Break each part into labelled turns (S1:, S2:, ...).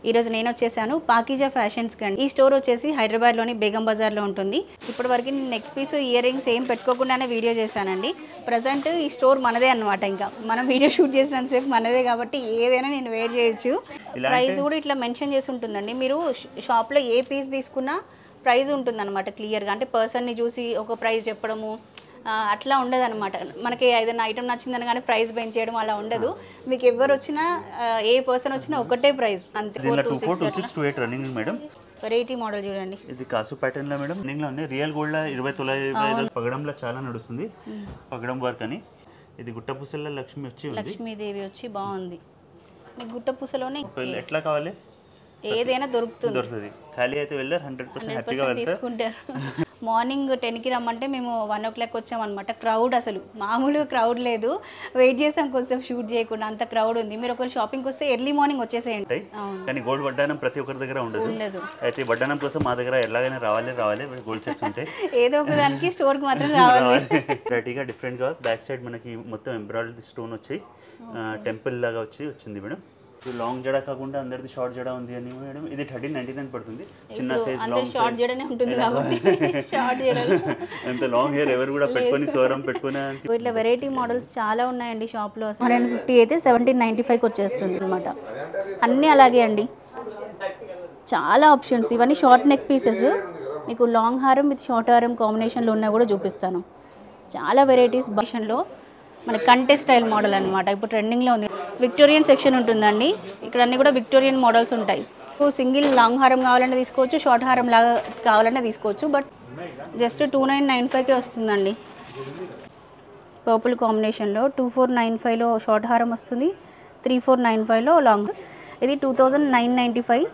S1: ఈ రోజు నేను వచ్చేసాను పాకీజా ఫ్యాషన్స్ కి. ఈ స్టోర్ వచ్చేసి హైదరాబాద్ లోని బేగం బజార్ లో ఉంటుంది. ఇప్పటివరకు నేను నెక్ పీస్ ఇయర్ రింగ్స్ ఏం పెట్టుకోకుండానే వీడియో చేశానండి. ప్రజెంట్ ఈ స్టోర్ మనదే అన్నమాట. ఇంకా మనం వీడియో షూట్ చేసినంతసేపు మనదే కాబట్టి ఏదైనా నేను వేర్ చేయొచ్చు. ప్రైస్ కూడా ఇట్లా మెన్షన్ చేసి ఉంటుందండి. మీరు షాప్లో ఏ పీస్ తీసుకున్నా ప్రైస్ ఉంటుందన్నమాట క్లియర్గా. అంటే పర్సన్ని చూసి ఒక ప్రైస్ చెప్పడము అట్లా ఉండదు అనమాట. మనకి ఏదైనా ఐటమ్ నచ్చిందని కానీ ప్రైస్ పెంచేయడం అలా ఉండదు. మీకు ఎవరు వచ్చినా ఏ పర్సన్ వచ్చినా ఒకటే ప్రైస్ అంతే.
S2: 242628 రన్నింగ్ మేడం.
S1: వెరైటీ మోడల్ చూడండి. ఇది
S2: కాసు ప్యాటర్న్ లో మేడం. రన్నింగ్ లో ఉంది. రియల్ గోల్డ్ 20 తులాల 25 పగడంలో చాలా నడుస్తుంది. పగడం వర్క్ అని. ఇది గుట్టపూసల లక్ష్మి వచ్చి ఉంది.
S1: లక్ష్మీదేవి వచ్చి బాగుంది. మీకు గుట్టపూసలోనే
S2: ఎట్లా కావాలి
S1: ఏదైనా దొరుకుతుంది.
S2: ఖాళీ అయితే వెళ్ళారు 100% హ్యాపీగా
S1: తీసుకుంటారు. మార్నింగ్ 10కి రమ్మంటే మేము 1 o'clock వచ్చామన్నమాట. క్రౌడ్ అసలు మామూలుగా క్రౌడ్ లేదు. వెయిట్ చేసాం కొంచెం షూట్ చేయకుండా, అంత క్రౌడ్ ఉంది. మీరు ఒకవేళ షాపింగ్కి వస్తే ఎర్లీ మార్నింగ్ వచ్చేసేయండి.
S2: కానీ గోల్డ్ వడ్డానం ప్రతి ఒక్కరి దగ్గర ఉండదు. అయితే వడ్డానం కోసం మా దగ్గర ఎలాగైనా రావాలి గోల్డ్ సెట్స్ ఉంటాయి.
S1: ఏదో ఒక దానికి స్టోర్కి మాత్రం రావాలి.
S2: వెరైటీగా డిఫరెంట్గా బ్యాక్ సైడ్ మనకి మొత్తం ఎంబ్రాయిడరీ స్టోన్ వచ్చి టెంపుల్ లాగా వచ్చింది మేడం. లాంగ్ జడ కాకుండా అందరిది షార్ట్ జడ ఉంది అని మేడం. ఇది 1399 పడుతుంది. చిన్న సైజ్ లాంగ్
S1: షార్ట్ జడనే ఉంటుంది కాబట్టి షార్ట్ జడ
S2: అంత లాంగ్ హెయిర్ ఎవరు కూడా పెట్టుకొని సోరం పెట్టుకొని.
S1: ఇట్లా వెరైటీ మోడల్స్ చాలా ఉన్నాయండి షాప్లో. 150 అయితే 1795కి వచ్చేస్తుంది అనమాట. అన్నీ అలాగే అండి, చాలా ఆప్షన్స్. ఇవన్నీ షార్ట్ నెక్ పీసెస్. మీకు లాంగ్ హారం విత్ షార్ట్ హారం కాంబినేషన్లో ఉన్నా కూడా చూపిస్తాను. చాలా వెరైటీస్ భాషలో. మన కంటె స్టైల్ మోడల్ అనమాట. ఇప్పుడు ట్రెండింగ్లో ఉంది. విక్టోరియన్ సెక్షన్ ఉంటుందండి. ఇక్కడ అన్నీ కూడా విక్టోరియన్ మోడల్స్ ఉంటాయి. సింగిల్ లాంగ్ హారం కావాలంటే తీసుకోవచ్చు, షార్ట్ హారం లాగా కావాలంటే తీసుకోవచ్చు. బట్ జస్ట్ 2995కే వస్తుందండి. పర్పుల్ కాంబినేషన్లో 2495లో షార్ట్ హారం వస్తుంది, 3495లో లాంగ్. ఇది 2995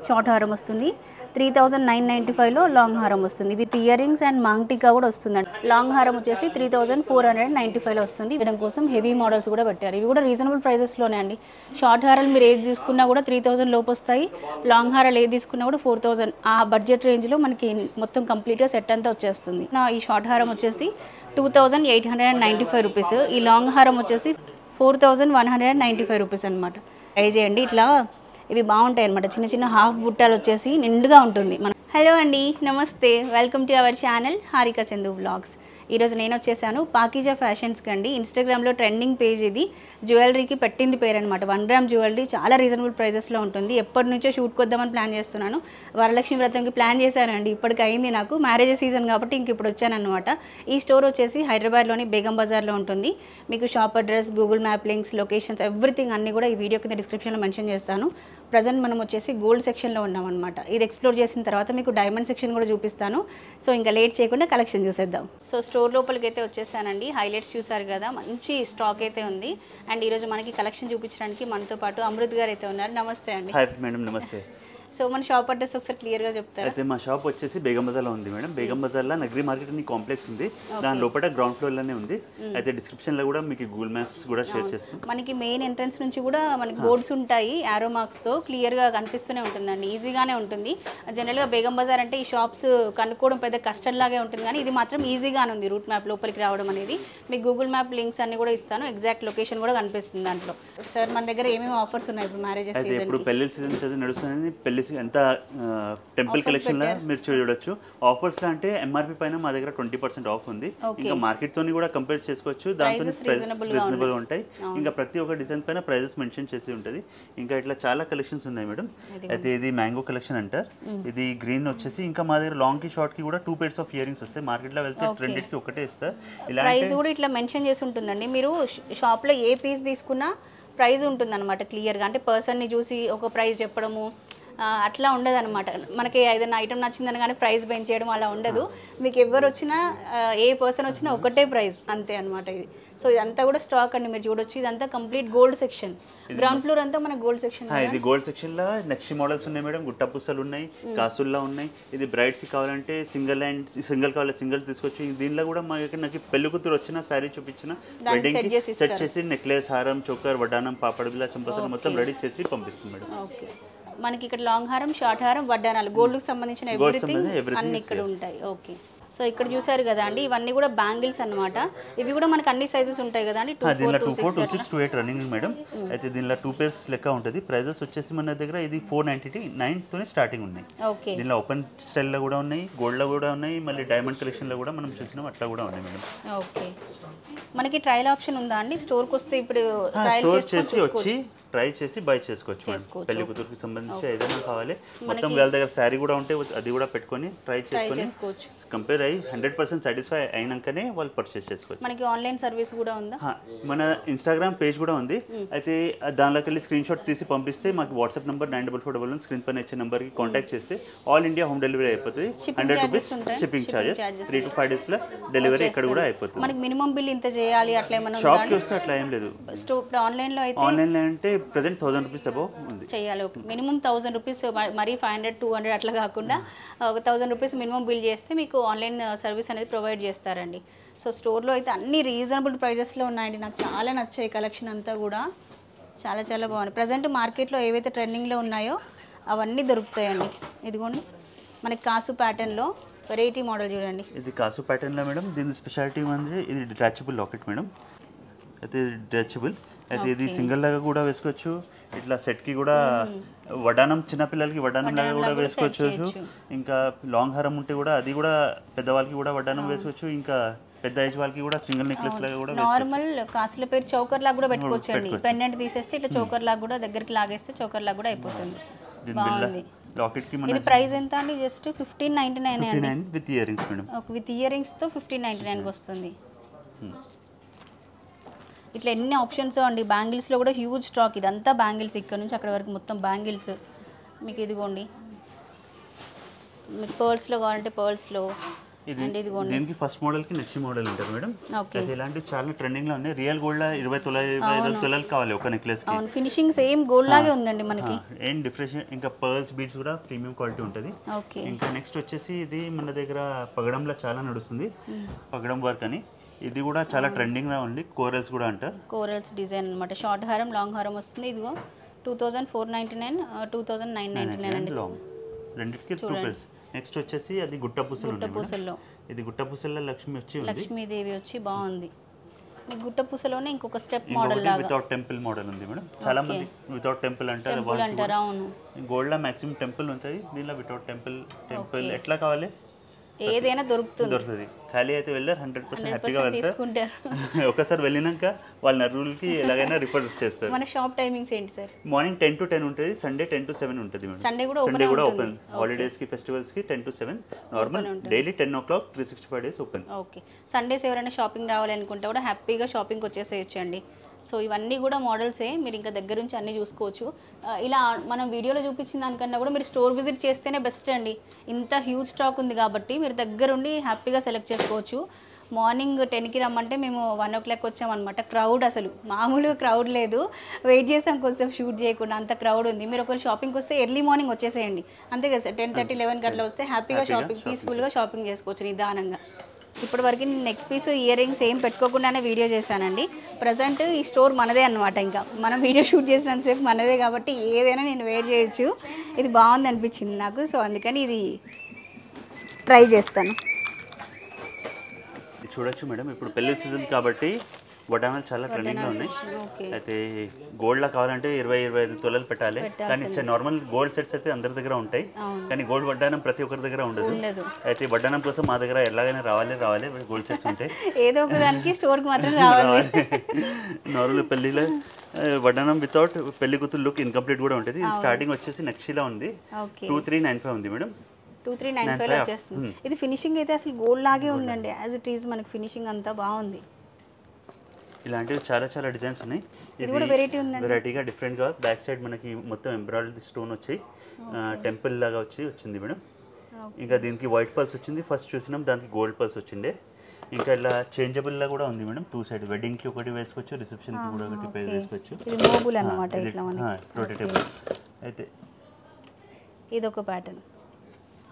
S1: షార్ట్ హారం వస్తుంది, 3995లో లాంగ్ హారం వస్తుంది. With earrings and maang tikka కూడా వస్తుందండి. లాంగ్ హారం వచ్చేసి 3495లో వస్తుంది. వీడం కోసం హెవీ మోడల్స్ కూడా పెట్టారు. ఇవి కూడా రీజనబుల్ ప్రైజెస్లోనే అండి. షార్ట్ హారాలు మీరు ఏది తీసుకున్నా కూడా 3000 లోపు వస్తాయి. లాంగ్ హారాలు ఏది తీసుకున్నా కూడా 4000. ఆ బడ్జెట్ రేంజ్లో మనకి మొత్తం కంప్లీట్గా సెట్ అంతా వచ్చేస్తుంది. ఈ షార్ట్ హారం వచ్చేసి 2895 రూపీస్. ఈ లాంగ్ హారం వచ్చేసి 4195 రూపీస్ అనమాట. ట్రై చేయండి. ఇట్లా ఇవి బాగుంటాయి అనమాట. చిన్న చిన్న హాఫ్ బుట్టాలు వచ్చేసి నిండుగా ఉంటుంది. హలో అండి, నమస్తే. Welcome to our channel Harika Chandu vlogs. ఈరోజు నేను వచ్చేసాను పాకీజా ఫ్యాషన్స్కి అండి. ఇన్స్టాగ్రామ్లో ట్రెండింగ్ పేజ్ ఇది. జ్యువెలరీకి పెట్టింది పేరు అనమాట. 1 గ్రామ్ జ్యువెలరీ చాలా రీజనబుల్ ప్రైజెస్లో ఉంటుంది. ఎప్పటి నుంచో షూట్కి వద్దామని ప్లాన్ చేస్తున్నాను. వరలక్ష్మి వ్రతంకి ప్లాన్ చేశానండి. ఇప్పటికి అయింది నాకు. మ్యారేజ్ సీజన్ కాబట్టి ఇంక ఇప్పుడు వచ్చానమాట. ఈ స్టోర్ వచ్చేసి హైదరాబాద్లోని బేగం బజార్లో ఉంటుంది. మీకు shop address, Google map links, locations everything అన్నీ కూడా ఈ వీడియో కింద డిస్క్రిప్షన్లో మెన్షన్ చేస్తాను. ప్రజెంట్ మనం వచ్చేసి గోల్డ్ సెక్షన్లో ఉన్నామన్నమాట. ఇది ఎక్స్ప్లోర్ చేసిన తర్వాత మీకు డైమండ్ సెక్షన్ కూడా చూపిస్తాను. సో ఇంకా లేట్ చేయకుండా కలెక్షన్ చూసేద్దాం. సో స్టోర్ లోపలికి అయితే వచ్చేసానండి. హైలైట్స్ చూసారు కదా, మంచి స్టాక్ అయితే ఉంది. అండ్ ఈరోజు మనకి కలెక్షన్ చూపించడానికి మనతో పాటు అమృత్ గారు అయితే ఉన్నారు. నమస్తే అండి.
S2: హాయ్ మేడం, నమస్తే.
S1: సో మన షాప్ అడ్రస్ ఒకసారి క్లియర్గా చెప్తారా?
S2: అయితే మా షాప్ వచ్చేసి బేగం బజార్లో ఉంది మేడం. బేగం బజార్లో నగరి మార్కెట్ అని కాంప్లెక్స్ ఉంది. దాని లోపల గ్రౌండ్ ఫ్లోర్లోనే ఉంది. అయితే డిస్క్రిప్షన్లో కూడా మీకు గూగుల్ మ్యాప్స్ కూడా షేర్ చేస్తాం.
S1: మనకి మెయిన్ ఎంట్రన్స్ నుంచి కూడా మనకి బోర్డ్స్ ఉంటాయి, యారో మార్క్స్తో క్లియర్గా కనిపిస్తూనే ఉంటుందండి. ఈజీగానే ఉంటుంది. జనరల్గా బేగం బజార్ అంటే ఈ షాప్స్ కనుక్కోవడం పెద్ద కష్టంలాగే ఉంటుంది, కానీ ఇది మాత్రం ఈజీగానే ఉంది. రూట్ మ్యాప్ లోపలికి రావడం అనేది. మీకు గూగుల్ మ్యాప్ లింక్స్ అన్ని కూడా ఇస్తాను. ఎగ్జాక్ట్ లొకేషన్ కూడా కనిపిస్తుంది దాంట్లో. సార్ మన దగ్గర ఏమేమి ఆఫర్స్ ఉన్నాయి ఇప్పుడు మ్యారేజెస్ సీజన్?
S2: ఇప్పుడు పెళ్లి సీజన్ చదివి నడుస్తుంది. పెళ్లి ఎంత టెంపుల్ కలెక్షన్ లో మీరు చూడొచ్చు. ఆఫర్స్ లో అంటే ఎంఆర్పి పైన మా దగ్గర 20% ఆఫ్ ఉంది. ఇంకా మార్కెట్ తోని కూడా కంపేర్ చేసుకోవచ్చు. దాంతో రీజనబుల్ గా ఉంటాయి. ఇంకా ప్రతి ఒక్క డిజైన్ పైన ప్రైజెస్ మెన్షన్ చేసి ఉంటుంది. ఇంకా ఇట్లా చాలా కలెక్షన్స్ ఉన్నాయి మేడం. అయితే ఇది మ్యాంగో కలెక్షన్ అంటారు. ఇది గ్రీన్ వచ్చేసి ఇంకా మా దగ్గర లాంగ్ కి షార్ట్ కి కూడా 2 pairs ఆఫ్ ఇయర్ రింగ్స్ వస్తాయి. మార్కెట్ లో వెళ్తే రెండింటికి ఒకటే ఇస్తారు. ఇలా
S1: ప్రైస్ కూడా ఇట్లా మెన్షన్ చేసి ఉంటుందండి. మీరు షాప్ లో ఏ పీస్ తీసుకున్నా ప్రైస్ ఉంటుంది అనమాట క్లియర్గా. అంటే పర్సన్ని చూసి ఒక ప్రైస్ చెప్పడము అట్లా ఉండదు అనమాట. మనకి ఏదైనా ఐటమ్ నచ్చిందని కానీ ప్రైస్ పెంచేయడం అలా ఉండదు. మీకు ఎవరు వచ్చినా ఏ పర్సన్ వచ్చినా ఒకటే ప్రైస్ అంతే అనమాట ఇది. సో ఇదంతా కూడా స్టాక్ అండి, మీరు చూడొచ్చు. ఇదంతా complete gold section. Ground floor అంతా మన గోల్డ్ సెక్షన్.
S2: ఇది గోల్డ్ సెక్షన్ లో నక్షి మోడల్స్ ఉన్నాయి మేడం. గుట్ట పుస్తలు ఉన్నాయి, కాసుల్లా ఉన్నాయి. ఇది బ్రైడ్స్ కావాలంటే సింగిల్ కావాలి సింగిల్ తీసుకొచ్చి. దీనిలో కూడా నాకు పెళ్లి కూతురు వచ్చిన శారీ చూపించిన వెడ్డింగ్ సెట్ చేసి నెక్లెస్, హారం, చోకర్, వడ్డానం, పాపడ బిల్ల, చంపసలు మొత్తం రెడీ చేసి పంపిస్తుంది మేడం.
S1: ఓకే, మనకి ఇక్కడ లాంగ్ హారం, షార్ట్ హారం, వడ్డానాలు, గోల్డ్ కి సంబంధించిన ఎవ్రీథింగ్ అన్ని ఇక్కడ ఉంటాయి. ఓకే, సో ఇక్కడ చూసారు కదా అండి, ఇవన్నీ కూడా బ్యాంగిల్స్ అన్నమాట. ఇవి కూడా మనకి అన్ని సైజెస్ ఉంటాయి కదా అండి, 2, 4, 2, 6,
S2: 2, 8 రన్నింగ్ మేడం. అయితే దీనిలో 2 pairs లెక్క ఉంటుంది. ప్రైజెస్ వచ్చేసి మన దగ్గర ఇది 499 తోనే స్టార్టింగ్ ఉన్నాయి.
S1: ఓకే.
S2: దీనిలో ఓపెన్ స్టైల్లో కూడా ఉన్నాయి, గోల్డ్లో కూడా ఉన్నాయి, మళ్ళీ డైమండ్ కలెక్షన్లో కూడా మనం చూసినాం అట్లా కూడా ఉన్నాయి మేడం.
S1: ఓకే. మనకి ట్రయల్ ఆప్షన్ ఉందా అండి? స్టోర్కి వస్తే ఇప్పుడు
S2: స్టోర్ చేసి వచ్చి ట్రై చేసి బై చేసుకోవచ్చు మేడం. పెళ్లి కూతురికి సంబంధించి ఏదైనా కావాలి, మొత్తం వాళ్ళ దగ్గర శారీ కూడా ఉంటే అది కూడా పెట్టుకొని ట్రై చేసుకొని కంపేర్ అయ్యి 100% సాటిస్ఫై అయినాకనే వాళ్ళు పర్చేస్ చేసుకోవచ్చు.
S1: మనకి ఆన్లైన్ సర్వీస్ కూడా ఉందా?
S2: మన ఇన్స్టాగ్రామ్ పేజ్ కూడా ఉంది. అయితే దానిలోకి వెళ్ళి స్క్రీన్ షాట్ తీసి పంపిస్తే మాకు వాట్సాప్ నెంబర్ 9441 స్క్రీన్ పైన ఇచ్చే నెంబర్కి కాంటాక్ట్ చేస్తే ఆల్ ఇండియా హోమ్ డెలివరీ అయిపోతుంది. 100 రూపీస్ షిప్పింగ్ ఛార్జెస్, 3 to 5 డేస్లో డెలివరీ ఇక్కడ కూడా అయిపోతుంది.
S1: మనకి మినిమం బిల్ ఇంత చేయాలి అట్లా ఏమైనా
S2: షాప్కి వస్తే అట్లా ఏం లేదు.
S1: ఇప్పుడు ఆన్లైన్లో అయితే
S2: ఆన్లైన్లో అంటే ప్రెజెంట్ 1000 రూపీస్ అబౌవ్ ఉంది
S1: చేయాలి. మినిమం 1000 రూపీస్, మరీ 500, 200 అట్లా కాకుండా ఒక 1000 రూపీస్ మినిమం బిల్ చేస్తే మీకు ఆన్లైన్ సర్వీస్ అనేది ప్రొవైడ్ చేస్తారండి. సో స్టోర్లో అయితే అన్ని రీజనబుల్ ప్రైజెస్లో ఉన్నాయండి. నాకు చాలా నచ్చాయి కలెక్షన్ అంతా కూడా, చాలా చాలా బాగుంది. ప్రజెంట్ మార్కెట్లో ఏవైతే ట్రెండింగ్లో ఉన్నాయో అవన్నీ దొరుకుతాయండి. ఇదిగోండి మనకి కాసు ప్యాటర్న్లో వెరైటీ మోడల్ చూడండి.
S2: ఇది కాసు ప్యాటర్న్లో మేడం. దీని స్పెషాలిటీ అంటే ఇది డిటాచబుల్ లాకెట్ మేడం. అయితే డిటాచబుల్ అయితే ఇది సింగిల్ లాగా కూడా వేసుకోవచ్చు, ఇట్లా సెట్కి కూడా వడ్డానం చిన్నపిల్లలకి వడ్డానం లాగా కూడా వేసుకోవచ్చు. ఇంకా లాంగ్ హారం ఉంటే కూడా అది కూడా పెద్దవాళ్ళకి కూడా వడ్డానం వేసుకోవచ్చు. ఇంకా పెద్ద ఏజ్ వాళ్ళకి కూడా సింగిల్ నెక్లెస్ లాగా కూడా
S1: నార్మల్ కాసుల పేరు చౌకర్ లాగా కూడా పెట్టుకోవచ్చు అండి. పెండెంట్ తీసేస్తే ఇట్లా చౌకర్ లాగా కూడా దగ్గరికి లాగేస్తే చౌకర్ లాగా కూడా అయిపోతుంది. బాగుంది.
S2: లాకెట్ కి
S1: ఇది ప్రైస్ ఎంత అండి? జస్ట్ 1599 అండి
S2: with ear rings madam.
S1: With ear rings తో 1599 వస్తుంది. ఇట్లా ఎన్ని ఆప్షన్స్ అండి. బ్యాంగిల్స్లో కూడా హ్యూజ్ స్టాక్. ఇదంతా బ్యాంగిల్స్, ఇక్కడ నుంచి అక్కడ వరకు మొత్తం బ్యాంగిల్స్. మీకు ఇదిగోండి, మీకు పర్ల్స్లో కావాలంటే పర్ల్స్లో.
S2: దీనికి ఫస్ట్ మోడల్కి నెక్స్ట్ మోడల్ ఉంటుంది మేడం. అయితే ఇలాంటివి చాలా ట్రెండింగ్లో ఉన్నాయి. రియల్ గోల్డ్ 20 తులాలు కావాలి ఒక నెక్లెస్కి.
S1: అవును, ఫినిషింగ్ సేమ్ గోల్డ్ లాగే ఉందండి మనకి.
S2: ఏం డిఫరెన్స్. ఇంకా పర్ల్స్ బీడ్స్ కూడా ప్రీమియం క్వాలిటీ ఉంటుంది.
S1: ఓకే.
S2: ఇంకా నెక్స్ట్ వచ్చేసి ఇది మన దగ్గర పగడంలో చాలా నడుస్తుంది, పగడం వర్క్ అని. ఇది కూడా చాలా ట్రెండింగ్గా ఉంది. కోరల్స్ కూడా అంటారు.
S1: కోరల్స్ డిజైన్ అనమాట. షార్ట్ హారం, లాంగ్ హారం వస్తుంది. ఇదిగో 2499, 2999 అండి.
S2: రెండింటికి 2 pairs. నెక్స్ట్ వచ్చేసి అది గుట్ట పూసలు. ఇది గుట్ట పూసల్లో లక్ష్మి వచ్చి ఉంది,
S1: లక్ష్మీదేవి వచ్చి బాగుంది. మీకు గుట్ట పూసలోనే ఇంకొక స్టెప్ మోడల్ లాగా
S2: వితౌట్ టెంపుల్ మోడల్ ఉంది మేడం. చాలా మంది వితౌట్ టెంపుల్ అంటారు.
S1: అవును,
S2: గోల్డ్ లో మాక్సిమం టెంపుల్ ఉంటుంది, దీనిలో వితౌట్ టెంపుల్ ఎట్లా కావాలి
S1: ఏదైనా దొరుకుతుంది.
S2: ఖాళీ అయితే వెళ్ళారు 100% హ్యాపీగా వెళ్తారు. ఒకసారి వెళ్ళినాక వాళ్ళ నర్రూల్కి ఎలాగైనా రిఫర్ చేస్తారు.
S1: మన షాప్ టైమింగ్స్ ఏంటి సార్?
S2: మార్నింగ్ 10 to 10 ఉంటుంది, సండే 10 to 7 ఉంటుంది మేడం.
S1: సండే కూడా
S2: ఓపెన్. హాలిడేస్కి ఫెస్టివల్స్కి 10 to 7 normal. Daily 10 o'clock 365 days open.
S1: Okay. Sundays ఎవరైనా షాపింగ్ రావాలి అనుకుంటే కూడా హ్యాపీగా షాపింగ్కి వచ్చేసేయచ్చు అండి. సో ఇవన్నీ కూడా మోడల్సే, మీరు ఇంకా దగ్గర నుంచి అన్నీ చూసుకోవచ్చు. ఇలా మనం వీడియోలో చూపించిన దానికన్నా కూడా మీరు స్టోర్ విజిట్ చేస్తేనే బెస్ట్ అండి. ఇంత హ్యూజ్ స్టాక్ ఉంది కాబట్టి మీరు దగ్గరుండి హ్యాపీగా సెలెక్ట్ చేసుకోవచ్చు. మార్నింగ్ 10కి రమ్మంటే మేము 1 o'clock వచ్చామన్నమాట. క్రౌడ్ అసలు మామూలుగా క్రౌడ్ లేదు. వెయిట్ చేసాం కొంచెం షూట్ చేయకుండా, అంత క్రౌడ్ ఉంది. మీరు ఒకవేళ షాపింగ్కి వస్తే ఎర్లీ మార్నింగ్ వచ్చేసేయండి, అంతే కదా సార్. 10:30, 11 అట్లా వస్తే హ్యాపీగా షాపింగ్ పీస్ఫుల్గా షాపింగ్ చేసుకోవచ్చు నిదానంగా. ఇప్పటివరకు నేను నెక్ పీస్, ఇయర్ రింగ్స్ ఏం పెట్టుకోకుండానే వీడియో చేశానండి. ప్రజెంట్ ఈ స్టోర్ మనదే అనమాట. ఇంకా మనం వీడియో షూట్ చేసినంతసేపు మనదే కాబట్టి ఏదైనా నేను వేర్ చేయొచ్చు. ఇది బాగుంది అనిపించింది నాకు, సో అందుకని ఇది ట్రై చేస్తాను.
S2: చూడొచ్చు మేడం, ఇప్పుడు పెళ్లి సీజన్ కాబట్టి వడ్డానాలు చాలా ట్రెండింగ్లో ఉన్నాయి. అయితే గోల్డ్లా కావాలంటే 20-25 తులాలు పెట్టాలి. కానీ నార్మల్ గోల్డ్ సెట్స్ అయితే అందరి దగ్గర ఉంటాయి, కానీ గోల్డ్ వడ్డానం ప్రతి ఒక్కరి దగ్గర ఉండదు. అయితే వడ్డానం కోసం మా దగ్గర ఎలాగైనా రావాలి గోల్డ్ సెట్స్ ఉంటాయి.
S1: ఏదో ఒక దానికి స్టోర్కి మాత్రం రావాలి.
S2: నార్మల్ పెళ్లిలో వడ్డానం వితౌట్ పెళ్లి కూతురు లుక్ ఇన్కంప్లీట్ కూడా ఉంటుంది. స్టార్టింగ్ వచ్చేసి నక్షిలా ఉంది, 2395 ఉంది మేడం.
S1: 2395 వచ్చేస్తుంది. ఇది ఫినిషింగ్ అయితే అసలు గోల్డ్ లాగే ఉందండి. యాజ్ ఇట్ ఈజ్ మనకి ఫినిషింగ్ అంతా బాగుంది.
S2: ఇలాంటివి చాలా డిజైన్స్ ఉన్నాయి.
S1: ఇది కూడా
S2: వెరైటీగా డిఫరెంట్గా బ్యాక్ సైడ్ మనకి మొత్తం ఎంబ్రాయిడరీ స్టోన్ వచ్చి టెంపుల్ లాగా వచ్చింది మేడం. ఇంకా దీనికి వైట్ పల్స్ వచ్చింది, ఫస్ట్ చూసినాం. దానికి గోల్డ్ పల్స్ వచ్చిండే. ఇంకా ఇలా చేంజబుల్లా కూడా ఉంది మేడం. 2 సైడ్ వెడ్డింగ్కి ఒకటి వేసుకోవచ్చు, రిసెప్షన్కి కూడా ఒకటి వేసుకోవచ్చు. ప్రొటెక్టబుల్. అయితే
S1: ఇదొక ప్యాటర్న్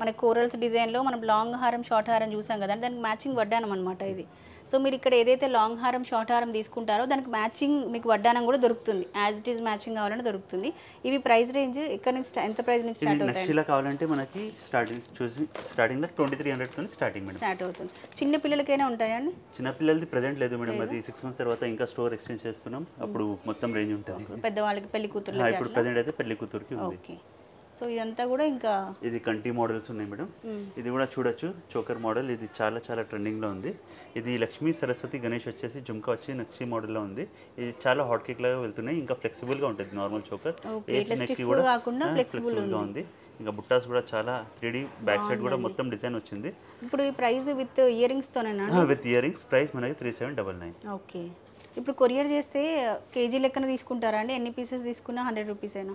S1: మన కోరల్స్ డిజైన్లో మనం లాంగ్ హారం, షార్ట్ హారం చూసాం కదా, దానికి మ్యాచింగ్ వడ్డానం అనమాట. ఇది సో మీరు ఇక్కడ ఏదైతే లాంగ్ హారం షార్ట్ హారం తీసుకుంటారో దానికి మ్యాచింగ్ మీకు వడ్డానం కూడా దొరుకుతుంది, యాజ్ ఇట్ ఈస్ మ్యాచింగ్ కావాలంటే దొరుకుతుంది. ఇవి ప్రైస్ రేంజ్ ఎక్కడ నుంచి ఎంత ప్రైస్ నుంచి స్టార్ట్ అవుతాయి?
S2: నక్షిలా కావాలంటే మనకి స్టార్టింగ్ 2300 తో స్టార్టింగ్ మేడం,
S1: స్టార్ట్ అవుతుంది. చిన్న పిల్లలకైనా ఉంటాయండి?
S2: చిన్న పిల్లలది ప్రెజెంట్ లేదు మేడం, అది 6 months తర్వాత ఇంకా స్టోర్ ఎక్స్చేంజ్ చేస్తున్నాం, అప్పుడు మొత్తం రేంజ్ ఉంటుంది.
S1: పెద్దవాళ్ళకి పెళ్లి కూతురు
S2: ఇప్పుడు ప్రెజెంట్ అయితే పెళ్లి కూతురుకి ఉంది.
S1: ఓకే. సో ఇదంతా కూడా ఇంకా
S2: ఇది కంటి మోడల్స్ ఉన్నాయి మేడం. ఇది కూడా చూడొచ్చు, చోకర్ మోడల్. ఇది చాలా చాలా ట్రెండింగ్లో ఉంది. ఇది లక్ష్మీ సరస్వతి గణేష్ వచ్చేసి జుమ్కా వచ్చి నక్షి మోడల్లో ఉంది. ఇది చాలా హాట్ కేక్ లాగా వెళ్తున్నాయి, ఇంకా ఫ్లెక్సిబుల్గా ఉంటుంది నార్మల్ చోకర్. నెక్కి కూడా ఫ్లెక్సిబుల్గా ఉంది. ఇంకా బుట్టాస్ కూడా చాలా 3D బ్యాక్ సైడ్ కూడా మొత్తం డిజైన్ వచ్చింది.
S1: ఇప్పుడు ఈ ప్రైస్ విత్ ఇయర్ రింగ్స్తోనేనా?
S2: విత్ ఇయర్ రింగ్స్ ప్రైస్ మనకి 3799.
S1: ఓకే. ఇప్పుడు కొరియర్ చేస్తే కేజీ లెక్కన తీసుకుంటారా అండి? ఎన్ని పీసెస్ తీసుకున్నా 100 రూపీస్ అయినా?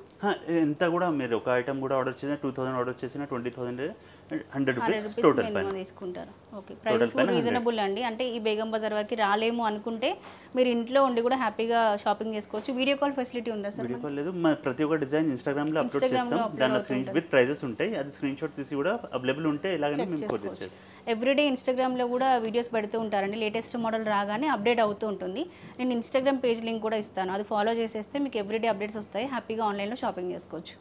S2: ఎంత కూడా మీరు ఒక ఐటమ్ కూడా ఆర్డర్ చేసినా 2000 ఆర్డర్ చేసినా 20,000 100 రూపీస్ టోటల్ పైన
S1: తీసుకుంటారు. ఓకే. ప్రైస్ రీజనబుల్ అండి. అంటే ఈ బేగం బజార్ వరకు రాలేము అనుకుంటే మీరు ఇంట్లో ఉండి కూడా హ్యాపీగా షాపింగ్ చేసుకోవచ్చు. వీడియో కాల్ ఫెసిలిటీ ఉందా సార్?
S2: వీడియో కాల్ లేదు, ప్రతి ఒక్క డిజైన్ ఇన్స్టాగ్రామ్ లో అప్లోడ్ చేస్తాం. దాని స్క్రీన్ విత్ ప్రైజెస్ ఉంటాయి, అది స్క్రీన్ షాట్ తీసి కూడా అవైలబుల్ ఉంటే ఇలాగనే మేము కొరియర్ చేస్తాం.
S1: ఎవ్రీడే ఇన్స్టాగ్రామ్లో కూడా వీడియోస్ పెడుతూ ఉంటారండి. లేటెస్ట్ మోడల్ రాగానే అప్డేట్ అవుతూ ఉంటుంది. నేను ఇన్స్టాగ్రామ్ పేజ్ లింక్ కూడా ఇస్తాను, అది ఫాలో చేసేస్తే మీకు ఎవ్రీడే అప్డేట్స్ వస్తాయి, హ్యాపీగా ఆన్లైన్లో షాపింగ్ చేసుకోవచ్చు.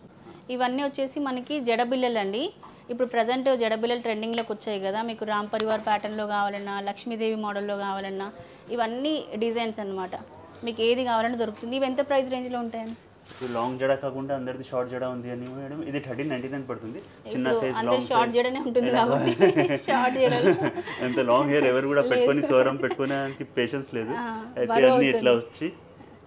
S1: ఇవన్నీ వచ్చేసి మనకి జడబిల్లలు అండి. ఇప్పుడు ప్రజెంట్ జడబిల్లలు ట్రెండింగ్లోకి వచ్చాయి కదా, మీకు రామ్ పరివార్ ప్యాటర్న్లో కావాలన్నా, లక్ష్మీదేవి మోడల్లో కావాలన్నా, ఇవన్నీ డిజైన్స్ అనమాట. మీకు ఏది కావాలన్నా దొరుకుతుంది. ఇవి ఎంత ప్రైస్ రేంజ్లో ఉంటాయండి?
S2: లాంగ్ జడ కాకుండా అందరిది షార్ట్ జడ ఉంది అని మేడం, ఇది 1399 పడుతుంది. చిన్న సైజ్ లాంగ్
S1: షార్ట్ జడనే ఉంటుంది కాబట్టి షార్ట్ జడలు
S2: అంత లాంగ్ హెయిర్ ఎవరు కూడా పెట్టుకొని స్వరం పెట్టుకోవడానికి పేషెన్స్ లేదు. అయితే అన్ని ఇట్లా వచ్చి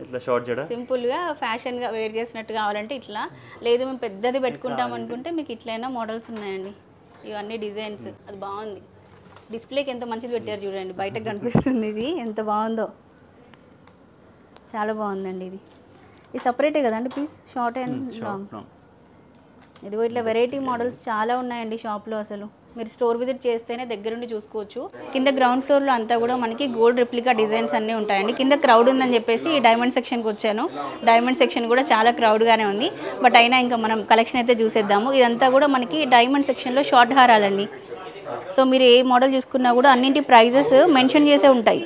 S2: ఇట్లా షార్ట్ జడ
S1: సింపుల్గా ఫ్యాషన్గా వేర్ చేసినట్టు కావాలంటే ఇట్లా, లేదు మేము పెద్దది పెట్టుకుంటాం అనుకుంటే మీకు ఇట్లయినా మోడల్స్ ఉన్నాయండి. ఇవన్నీ డిజైన్స్, అది బాగుంది. డిస్ప్లేకి ఎంత మంచిది పెట్టారు చూడండి, బయటకు కనిపిస్తుంది. ఇది ఎంత బాగుందో, చాలా బాగుందండి. ఇది సపరేటే కదండి పీస్, షార్ట్ అండ్ లాంగ్. ఇదిగో ఇట్లా వెరైటీ మోడల్స్ చాలా ఉన్నాయండి షాప్లో. అసలు మీరు స్టోర్ విజిట్ చేస్తేనే దగ్గరుండి చూసుకోవచ్చు. కింద గ్రౌండ్ ఫ్లోర్లో అంతా కూడా మనకి గోల్డ్ రెప్లికా డిజైన్స్ అన్నీ ఉంటాయండి. కింద క్రౌడ్ ఉందని చెప్పేసి ఈ డైమండ్ సెక్షన్కి వచ్చాను. డైమండ్ సెక్షన్ కూడా చాలా క్రౌడ్గానే ఉంది, బట్ అయినా ఇంకా మనం కలెక్షన్ అయితే చూసేద్దాము. ఇదంతా కూడా మనకి డైమండ్ సెక్షన్లో షార్ట్ హారాలండి. సో మీరు ఏ మోడల్ చూసుకున్నా కూడా అన్నింటి ప్రైజెస్ మెన్షన్ చేసే ఉంటాయి.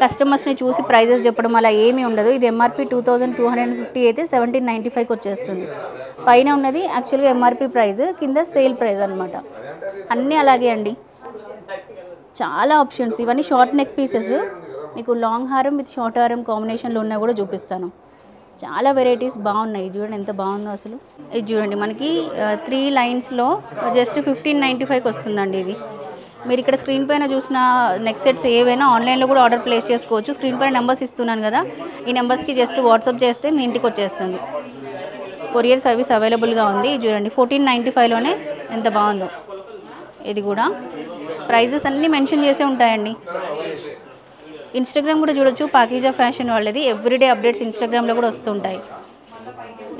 S1: కస్టమర్స్ని చూసి ప్రైజెస్ చెప్పడం అలా ఏమీ ఉండదు. ఇది ఎంఆర్పి 2250 అయితే 1795కి వచ్చేస్తుంది. పైన ఉన్నది యాక్చువల్గా ఎంఆర్పి ప్రైస్, కింద సేల్ ప్రైస్ అనమాట. అన్నీ అలాగే అండి, చాలా ఆప్షన్స్. ఇవన్నీ షార్ట్ నెక్ పీసెస్. మీకు లాంగ్ హారం విత్ షార్ట్ హారం కాంబినేషన్లో ఉన్నా కూడా చూపిస్తాను. చాలా వెరైటీస్ బాగున్నాయి. చూడండి ఎంత బాగుందో అసలు. ఇది చూడండి మనకి 3 లైన్స్లో జస్ట్ 1595కి వస్తుందండి. ఇది మీరు ఇక్కడ స్క్రీన్ పైన చూసిన నెక్ సెట్స్ ఏవైనా ఆన్లైన్లో కూడా ఆర్డర్ ప్లేస్ చేసుకోవచ్చు. స్క్రీన్ పైన నెంబర్స్ ఇస్తున్నాను కదా, ఈ నెంబర్స్కి జస్ట్ వాట్సాప్ చేస్తే మీ ఇంటికి వచ్చేస్తుంది. కొరియర్ సర్వీస్ అవైలబుల్గా ఉంది. చూడండి 1495లోనే ఎంత బాగుందో. ఇది కూడా ప్రైజెస్ అన్నీ మెన్షన్ చేసే ఉంటాయండి. ఇన్స్టాగ్రామ్ కూడా చూడొచ్చు, పాకీజా ఫ్యాషన్ వాళ్ళది. ఎవ్రీడే అప్డేట్స్ ఇన్స్టాగ్రామ్లో కూడా వస్తుంటాయి.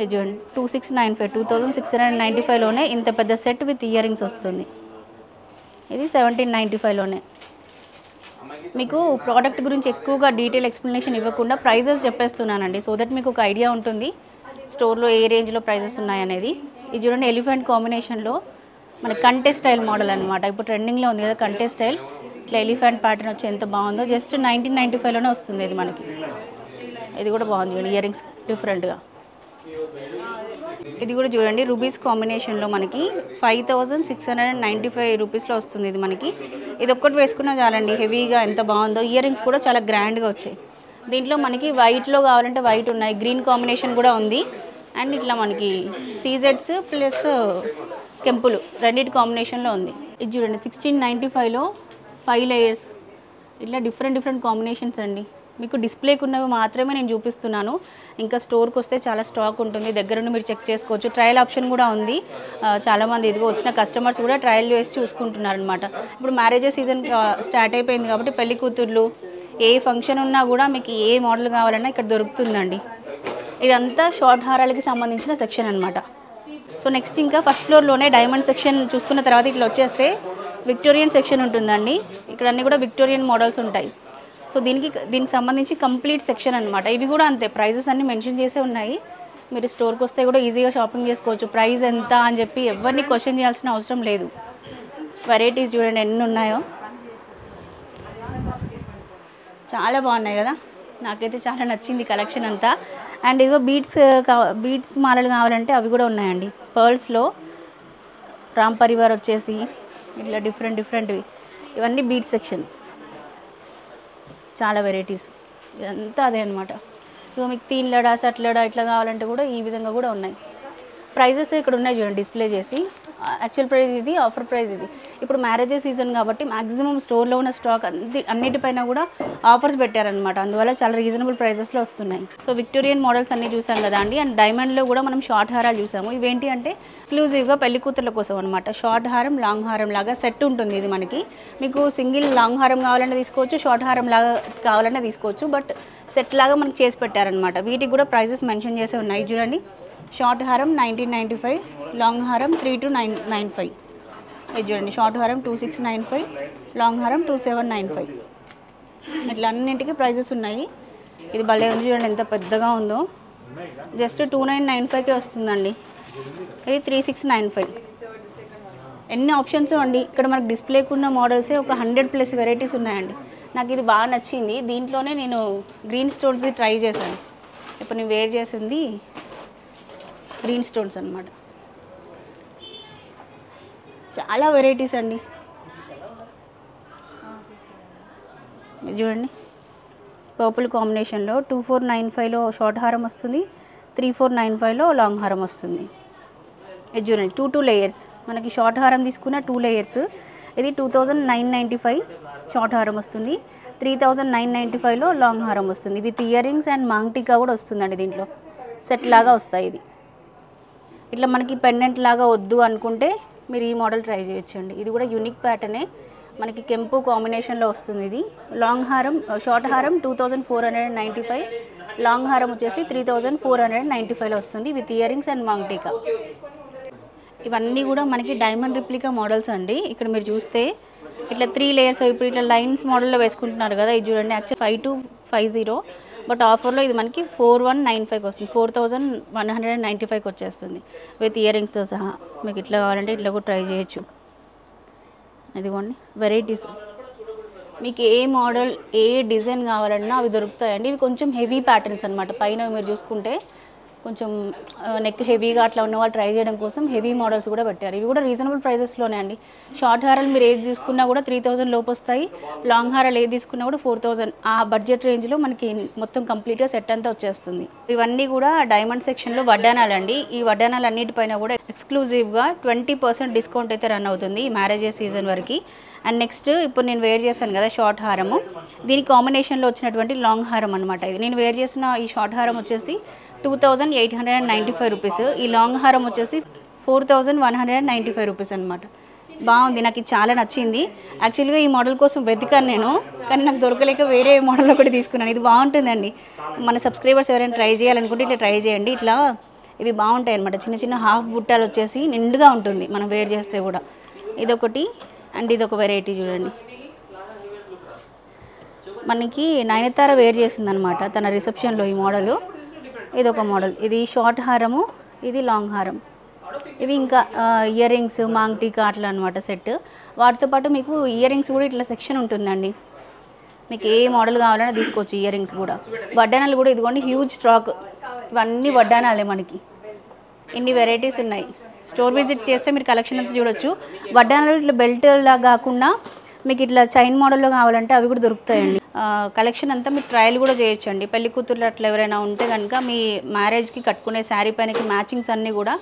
S1: ఇది చూడండి 2695లోనే ఇంత పెద్ద సెట్ విత్ ఇయర్ రింగ్స్ వస్తుంది. ఇది 1795లోనే. మీకు ప్రోడక్ట్ గురించి ఎక్కువగా డీటెయిల్ ఎక్స్ప్లెనేషన్ ఇవ్వకుండా ప్రైజెస్ చెప్పేస్తున్నానండి, సో దట్ మీకు ఒక ఐడియా ఉంటుంది స్టోర్లో ఏ రేంజ్లో ప్రైజెస్ ఉన్నాయనేది. ఇది చూడండి ఎలిఫెంట్ కాంబినేషన్లో మన కంటే స్టైల్ మోడల్ అనమాట. ఇప్పుడు ట్రెండింగ్లో ఉంది కదా కంటే స్టైల్. ఇట్లా ఎలిఫెంట్ ప్యాటర్న్ వచ్చి ఎంత బాగుందో. జస్ట్ 1995లోనే వస్తుంది ఇది మనకి. ఇది కూడా బాగుంది చూడండి, ఇయర్ రింగ్స్ డిఫరెంట్గా. ఇది కూడా చూడండి రూబీస్ కాంబినేషన్లో మనకి 5695 రూపీస్లో వస్తుంది ఇది మనకి. ఇది ఒక్కటి వేసుకున్నా చాలండి, హెవీగా ఎంత బాగుందో. ఇయర్ రింగ్స్ కూడా చాలా గ్రాండ్గా వచ్చాయి. దీంట్లో మనకి వైట్లో కావాలంటే వైట్ ఉన్నాయి, గ్రీన్ కాంబినేషన్ కూడా ఉంది. అండ్ ఇట్లా మనకి సీజెడ్స్ ప్లస్ కెంపులు రెండింటి కాంబినేషన్లో ఉంది. ఇది చూడండి 1695లో 5 లేయర్స్. ఇట్లా డిఫరెంట్ కాంబినేషన్స్ అండి. మీకు డిస్ప్లేకి ఉన్నవి మాత్రమే నేను చూపిస్తున్నాను, ఇంకా స్టోర్కి వస్తే చాలా స్టాక్ ఉంటుంది. దగ్గరుండి మీరు చెక్ చేసుకోవచ్చు. ట్రయల్ ఆప్షన్ కూడా ఉంది. చాలామంది ఇదిగో వచ్చిన కస్టమర్స్ కూడా ట్రయల్ వేసి చూసుకుంటున్నారు అనమాట. ఇప్పుడు మ్యారేజెస్ సీజన్ స్టార్ట్ అయిపోయింది కాబట్టి పెళ్లి కూతుర్లు ఏ ఫంక్షన్ ఉన్నా కూడా మీకు ఏ మోడల్ కావాలన్నా ఇక్కడ దొరుకుతుందండి. ఇదంతా షార్ట్ హారాలకి సంబంధించిన సెక్షన్ అనమాట. సో నెక్స్ట్ ఇంకా ఫస్ట్ ఫ్లోర్లోనే డైమండ్ సెక్షన్ చూసుకున్న తర్వాత ఇట్లా వచ్చేస్తే విక్టోరియన్ సెక్షన్ ఉంటుందండి. ఇక్కడ అన్నీ కూడా విక్టోరియన్ మోడల్స్ ఉంటాయి. సో దీనికి సంబంధించి కంప్లీట్ సెక్షన్ అనమాట. ఇవి కూడా అంతే, ప్రైజెస్ అన్నీ మెన్షన్ చేసే ఉన్నాయి. మీరు స్టోర్కి వస్తే కూడా ఈజీగా షాపింగ్ చేసుకోవచ్చు. ప్రైస్ ఎంత అని చెప్పి ఎవరిని క్వశ్చన్ చేయాల్సిన అవసరం లేదు. వెరైటీస్ చూడండి ఎన్ని ఉన్నాయో. చాలా బాగున్నాయి కదా, నాకైతే చాలా నచ్చింది కలెక్షన్ అంతా. అండ్ ఇదిగో బీడ్స్ మాలలు కావాలంటే అవి కూడా ఉన్నాయండి. పర్ల్స్లో రామ్ పరివార్ వచ్చేసి ఇట్లా డిఫరెంట్వి, ఇవన్నీ బీడ్స్ సెక్షన్, చాలా వెరైటీస్, ఇదంతా అదే అనమాట. ఇక మీకు తీన్లడా సట్లడా ఇట్లా కావాలంటే కూడా ఈ విధంగా కూడా ఉన్నాయి. ప్రైజెస్ ఇక్కడ ఉన్నాయి చూడండి డిస్ప్లే చేసి. యాక్చువల్ ప్రైస్ ఇది, ఆఫర్ ప్రైస్ ఇది. ఇప్పుడు మ్యారేజెస్ సీజన్ కాబట్టి మ్యాక్సిమం స్టోర్లో ఉన్న స్టాక్ అన్నిటిపైన కూడా ఆఫర్స్ పెట్టారనమాట. అందువల్ల చాలా రీజనబుల్ ప్రైజెస్లో వస్తున్నాయి. సో విక్టోరియన్ మోడల్స్ అన్నీ చూసాం కదా అండి. అండ్ డైమండ్లో కూడా మనం షార్ట్ హారాలు చూసాము. ఇవేంటి అంటే ఎక్స్క్లూజివ్గా పెళ్లి కూతుర్ల కోసం అనమాట. షార్ట్ హారం, లాంగ్ హారం లాగా సెట్ ఉంటుంది ఇది మనకి. మీకు సింగిల్ లాంగ్ హారం కావాలంటే తీసుకోవచ్చు, షార్ట్ హారం లాగా కావాలంటే తీసుకోవచ్చు. బట్ సెట్ లాగా మనకి చేసి పెట్టారనమాట. వీటికి కూడా ప్రైజెస్ మెన్షన్ చేసి ఉన్నాయి చూడండి. షార్ట్ హారం 1995, లాంగ్ హారం 3295. ఇది చూడండి, షార్ట్ హారం 2695, లాంగ్ హారం 2795. ఇట్లా అన్నింటికి ప్రైజెస్ ఉన్నాయి. ఇది భలే ఉంది చూడండి, ఎంత పెద్దగా ఉందో. జస్ట్ 2995కే వస్తుందండి. ఇది 3695. ఎన్ని ఆప్షన్స్ అండి ఇక్కడ మనకు డిస్ప్లేకి ఉన్న మోడల్సే ఒక 100+ వెరైటీస్ ఉన్నాయండి. నాకు ఇది బాగా నచ్చింది. దీంట్లోనే నేను గ్రీన్ స్టోన్స్ది ట్రై చేశాను. ఇప్పుడు నేను వేర్ చేసింది గ్రీన్ స్టోన్స్ అనమాట. చాలా వెరైటీస్ అండి. చూడండి, పర్పుల్ కాంబినేషన్లో 2495లో షార్ట్ హారం వస్తుంది, 3495లో లాంగ్ హారం వస్తుంది. ఇది చూడండి, 2 లేయర్స్. మనకి షార్ట్ హారం తీసుకున్న 2 లేయర్స్. ఇది 2995 షార్ట్ హారం వస్తుంది, 3995లో లాంగ్ హారం వస్తుంది. With earrings and maang tikka కూడా వస్తుందండి. దీంట్లో సెట్ లాగా వస్తాయి. ఇది ఇట్లా మనకి పెండెంట్ లాగా వద్దు అనుకుంటే మీరు ఈ మోడల్ ట్రై చేయొచ్చండి. ఇది కూడా యూనిక్ ప్యాటర్నే, మనకి కెంపు కాంబినేషన్లో వస్తుంది. ఇది లాంగ్ హారం, షార్ట్ హారం 2495, లాంగ్ హారం వచ్చేసి 3495లో వస్తుంది with earrings and maang tikka. ఇవన్నీ కూడా మనకి డైమండ్ రిప్లికా మోడల్స్ అండి. ఇక్కడ మీరు చూస్తే ఇట్లా 3 లేయర్స్, ఇప్పుడు ఇట్లా లైన్స్ మోడల్లో వేసుకుంటున్నారు కదా. ఇది చూడండి, యాక్చువల్ 5250, బట్ ఆఫర్లో ఇది మనకి 4195కి వస్తుంది, 4195కి వచ్చేస్తుంది విత్ ఇయర్ రింగ్స్తో సహా. మీకు ఇట్లా కావాలంటే ఇట్లా కూడా ట్రై చేయొచ్చు. ఇదిగోండి వెరైటీస్, మీకు ఏ మోడల్ ఏ డిజైన్ కావాలన్నా అవి దొరుకుతాయండి. ఇవి కొంచెం హెవీ ప్యాటర్న్స్ అనమాట. పైన మీరు చూసుకుంటే కొంచెం నెక్ హెవీగా అట్లా ఉన్న వాళ్ళు ట్రై చేయడం కోసం హెవీ మోడల్స్ కూడా పెట్టారు. ఇవి కూడా రీజనబుల్ ప్రైజెస్లోనే అండి. షార్ట్ హారాలు మీరు ఏది తీసుకున్నా కూడా 3000 లోపు వస్తాయి. లాంగ్ హారాలు ఏది తీసుకున్నా కూడా 4000. ఆ బడ్జెట్ రేంజ్లో మనకి మొత్తం కంప్లీట్గా సెట్ అంతా వచ్చేస్తుంది. ఇవన్నీ కూడా డైమండ్ సెక్షన్లో వడ్డానాలు అండి. ఈ వడ్డానాలు అన్నిటిపైన కూడా ఎక్స్క్లూజివ్గా 20% డిస్కౌంట్ అయితే రన్ అవుతుంది ఈ మ్యారేజెస్ సీజన్ వరకు. అండ్ నెక్స్ట్ ఇప్పుడు నేను వేర్ చేశాను కదా షార్ట్ హారము, దీని కాంబినేషన్లో వచ్చినటువంటి లాంగ్ హారం అనమాట. ఇది నేను వేర్ చేసిన ఈ షార్ట్ హారం వచ్చేసి 2895 రూపీస్. ఈ లాంగ్ హారం వచ్చేసి 4195 రూపీస్ అనమాట. బాగుంది, నాకు ఇది చాలా నచ్చింది. యాక్చువల్గా ఈ మోడల్ కోసం వెతికాను నేను, కానీ నాకు దొరకలేక వేరే మోడల్ ఒకటి తీసుకున్నాను. ఇది బాగుంటుందండి. మన సబ్స్క్రైబర్స్ ఎవరైనా ట్రై చేయాలనుకుంటే ఇట్లా ట్రై చేయండి. ఇట్లా ఇవి బాగుంటాయి అనమాట. చిన్న చిన్న హాఫ్ బుట్టాలు వచ్చేసి నిండుగా ఉంటుంది మనం వేర్ చేస్తే కూడా. ఇదొకటి అండ్ ఇదొక వెరైటీ చూడండి. మనకి నయనతార వేర్ చేసిందనమాట తన రిసెప్షన్లో ఈ మోడలు. ఇదొక మోడల్. ఇది షార్ట్ హారము, ఇది లాంగ్ హారం. ఇది ఇంకా ఇయర్ రింగ్స్ మాంగ్టికా అట్లా అనమాట సెట్. వాటితో పాటు మీకు ఇయర్ రింగ్స్ కూడా ఇట్లా సెక్షన్ ఉంటుందండి. మీకు ఏ మోడల్ కావాలన్నా తీసుకోవచ్చు. ఇయర్ రింగ్స్ కూడా, వడ్డానాలు కూడా ఇదిగోండి హ్యూజ్ స్టాక్. ఇవన్నీ వడ్డానాలే మనకి. ఇన్ని వెరైటీస్ ఉన్నాయి. స్టోర్ విజిట్ చేస్తే మీరు కలెక్షన్ అంతా చూడొచ్చు. వడ్డానాలు ఇట్లా బెల్ట్ లాగా కాకుండా మీకు ఇట్లా చైన్ మోడల్లో కావాలంటే అవి కూడా దొరుకుతాయండి. కలెక్షన్ అంతా మీరు ట్రయల్ కూడా చేయొచ్చండి. పెళ్లి కూతుర్లు అట్లా ఎవరైనా ఉంటే కనుక మీ మ్యారేజ్కి కట్టుకునే శారీ పైనకి మ్యాచింగ్స్ అన్నీ కూడా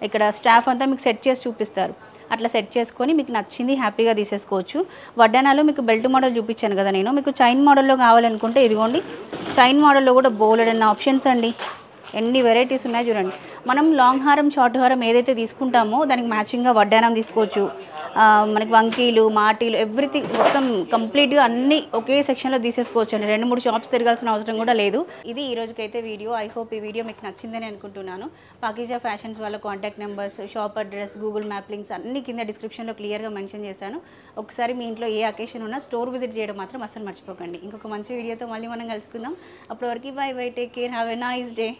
S1: ఇక్కడ స్టాఫ్ అంతా మీకు సెట్ చేసి చూపిస్తారు. అట్లా సెట్ చేసుకొని మీకు నచ్చింది హ్యాపీగా తీసేసుకోవచ్చు. వడ్డానాలు మీకు బెల్ట్ మోడల్ చూపించాను కదా నేను. మీకు చైన్ మోడల్లో కావాలనుకుంటే ఇదిగోండి, చైన్ మోడల్లో కూడా బోలెడ్ అన్న ఆప్షన్స్ అండి. ఎన్ని వెరైటీస్ ఉన్నాయి చూడండి. మనం లాంగ్ హారం షార్ట్ హారం ఏదైతే తీసుకుంటామో దానికి మ్యాచింగ్గా వడ్డానం తీసుకోవచ్చు. మనకి వంకీలు మాటీలు ఎవ్రీథింగ్ మొత్తం కంప్లీట్గా అన్నీ ఒకే సెక్షన్లో తీసేసుకోవచ్చు అండి. 2-3 షాప్స్ తిరగాల్సిన అవసరం కూడా లేదు. ఇది ఈ రోజుకైతే వీడియో. ఐ హోప్ ఈ వీడియో మీకు నచ్చిందని అనుకుంటున్నాను. పాకీజా ఫ్యాషన్స్ వాళ్ళ contact numbers, shop address, Google map links అన్నీ కింద డిస్క్రిప్షన్లో క్లియర్గా మెన్షన్ చేశాను. ఒకసారి మీ ఇంట్లో ఏ అకేషన్ ఉన్నా స్టోర్ విజిట్ చేయడం మాత్రం అసలు మర్చిపోకండి. ఇంకొక మంచి వీడియోతో మళ్ళీ మనం కలుసుకుందాం. అప్పటి వరకు by by, take care, have a nice day.